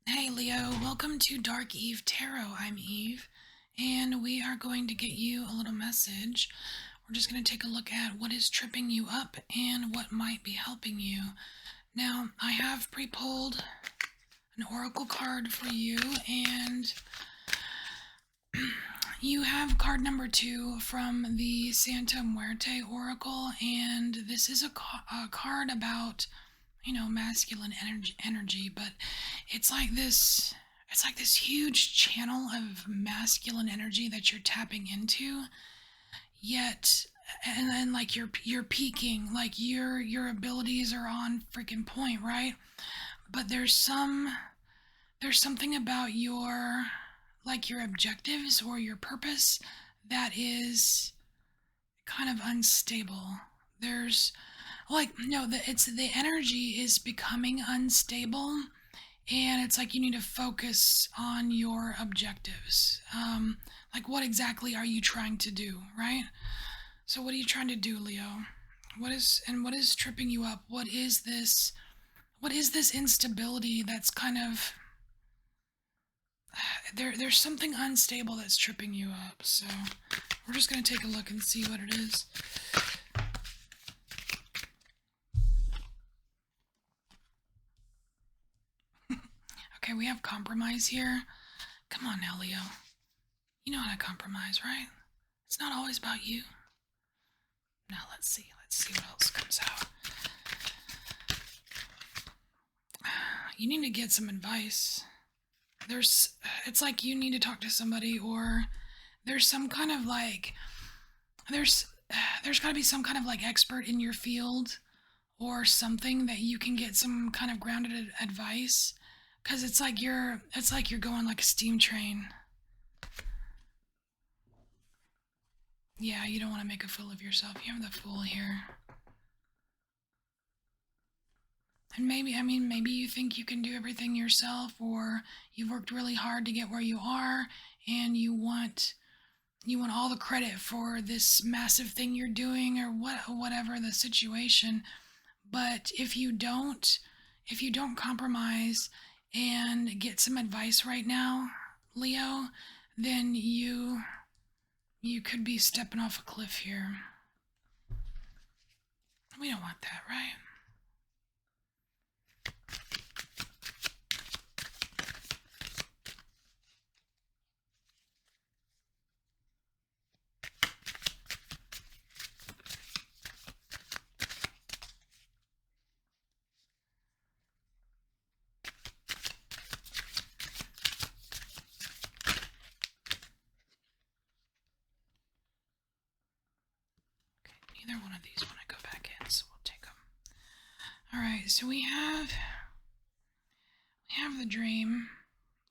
Hey Leo, welcome to Dark Eve Tarot. I'm Eve, and we are going to get you a little message. We're just going to take a look at what is tripping you up and what might be helping you. Now, I have pre pulled an oracle card for you, and you have card number 2 from the Santa Muerte Oracle, and this is a card about masculine energy, but it's like this it's like this huge channel of masculine energy that you're tapping into, yet and then like you're peaking, like your abilities are on freaking point, right? But there's something about your objectives or your purpose that is kind of unstable. There's like no the it's the energy is becoming unstable, and it's like you need to focus on your objectives. Like what exactly are you trying to do, right? So what are you trying to do, Leo? What is tripping you up? What is this instability that's kind of there's something unstable that's tripping you up. So we're just going to take a look and see what it is. Okay, we have compromise here. Come on now, Leo. You know how to compromise, right? It's not always about you. Now let's see. Let's see what else comes out. You need to get some advice. It's like you need to talk to somebody, or there's some kind of like, there's, there's got to be some kind of like expert in your field, or something that you can get some kind of grounded advice, because it's like you're going like a steam train. Yeah, you don't want to make a fool of yourself. You have the fool here. And maybe you think you can do everything yourself, or you've worked really hard to get where you are, and you want all the credit for this massive thing you're doing, or whatever the situation. But if you don't compromise and get some advice right now, Leo, then you could be stepping off a cliff here. We don't want that, right? Okay, neither one of these want to go back in, so we'll take them. All right, so we have the dream.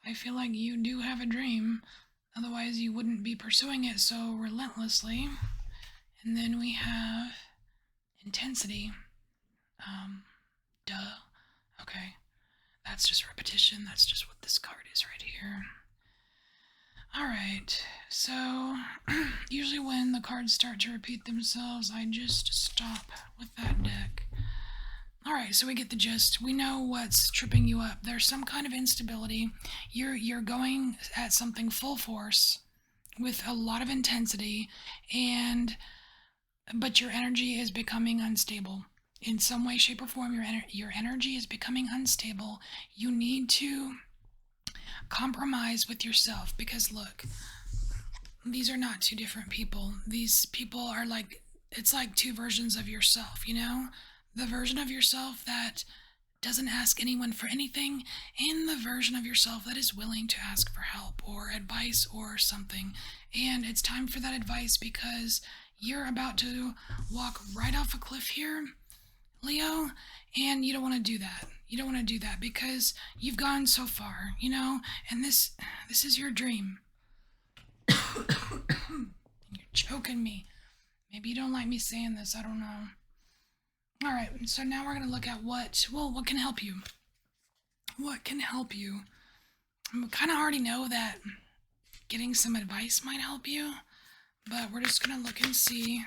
I feel like you do have a dream, otherwise you wouldn't be pursuing it so relentlessly. And then we have intensity. Um, duh. Okay, that's just repetition. That's just what this card is right here. All right, so usually when the cards start to repeat themselves, I just stop with that deck. All right, so we get the gist. We know what's tripping you up. There's some kind of instability. You're going at something full force with a lot of intensity, and but your energy is becoming unstable in some way, shape, or form. Your energy is becoming unstable. You need to compromise with yourself, because look, these are not two different people. These people are like, it's like two versions of yourself, you know? The version of yourself that doesn't ask anyone for anything, and the version of yourself that is willing to ask for help or advice or something. And it's time for that advice, because you're about to walk right off a cliff here, Leo, and you don't want to do that. You don't want to do that because you've gone so far, and this is your dream. You're choking me. Maybe you don't like me saying this, I don't know. All right, so now we're going to look at what can help you. What can help you? I kind of already know that getting some advice might help you, but we're just going to look and see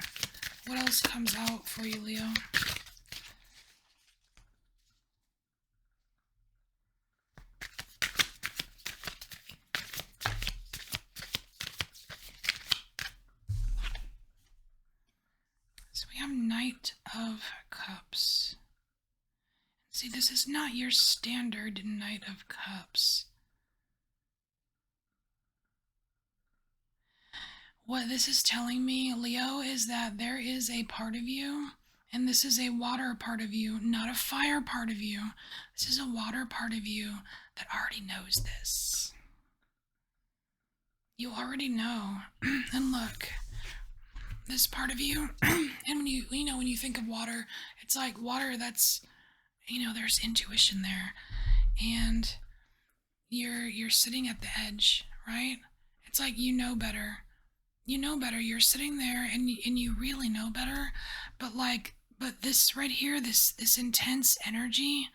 what else comes out for you, Leo. Knight of Cups. See, this is not your standard Knight of Cups. What this is telling me, Leo, is that there is a part of you, and this is a water part of you, not a fire part of you. This is a water part of you that already knows this. You already know. And look, this part of you, and when you think of water, it's like water that's, there's intuition there. And you're sitting at the edge, right? It's like you know better. You know better. You're sitting there and you really know better. But this right here, this intense energy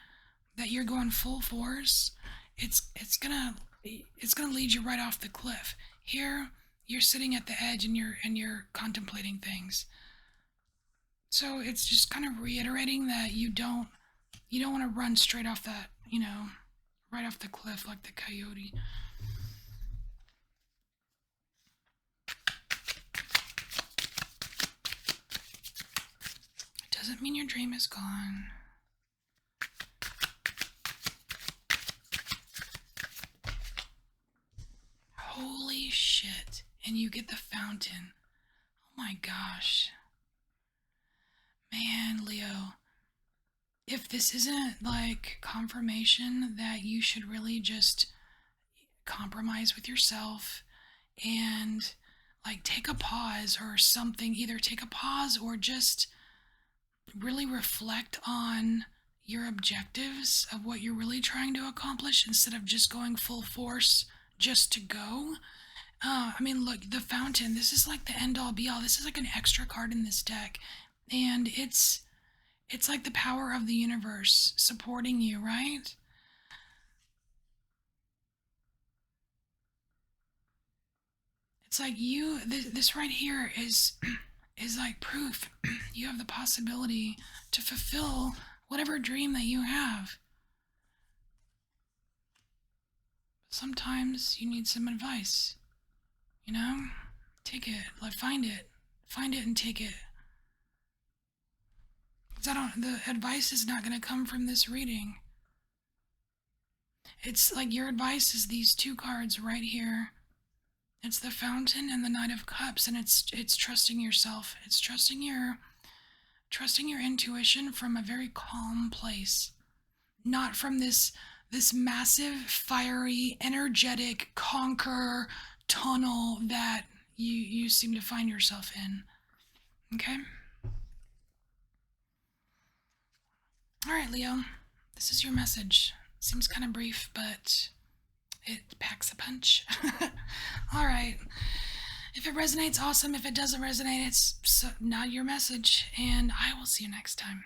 that you're going full force, it's gonna lead you right off the cliff. Here, you're sitting at the edge and you're contemplating things. So it's just kind of reiterating that you don't want to run straight off that, right off the cliff like the coyote. It doesn't mean your dream is gone. Holy shit. And you get the fountain. Oh my gosh. Man, Leo. If this isn't like confirmation that you should really just compromise with yourself and like take a pause or something, either take a pause or just really reflect on your objectives of what you're really trying to accomplish instead of just going full force just to go. Look, the fountain, this is like the end all be all. This is like an extra card in this deck. And it's like the power of the universe supporting you, right? It's like this right here is like proof you have the possibility to fulfill whatever dream that you have. Sometimes you need some advice, take it, like find it and take it. The advice is not going to come from this reading. It's like your advice is these two cards right here. It's the Fountain and the Knight of Cups, and it's trusting yourself. It's trusting your intuition from a very calm place, not from this massive, fiery, energetic conqueror tunnel that you seem to find yourself in. Okay? All right, Leo. This is your message. Seems kind of brief, but it packs a punch. All right. If it resonates, awesome. If it doesn't resonate, it's not your message. And I will see you next time.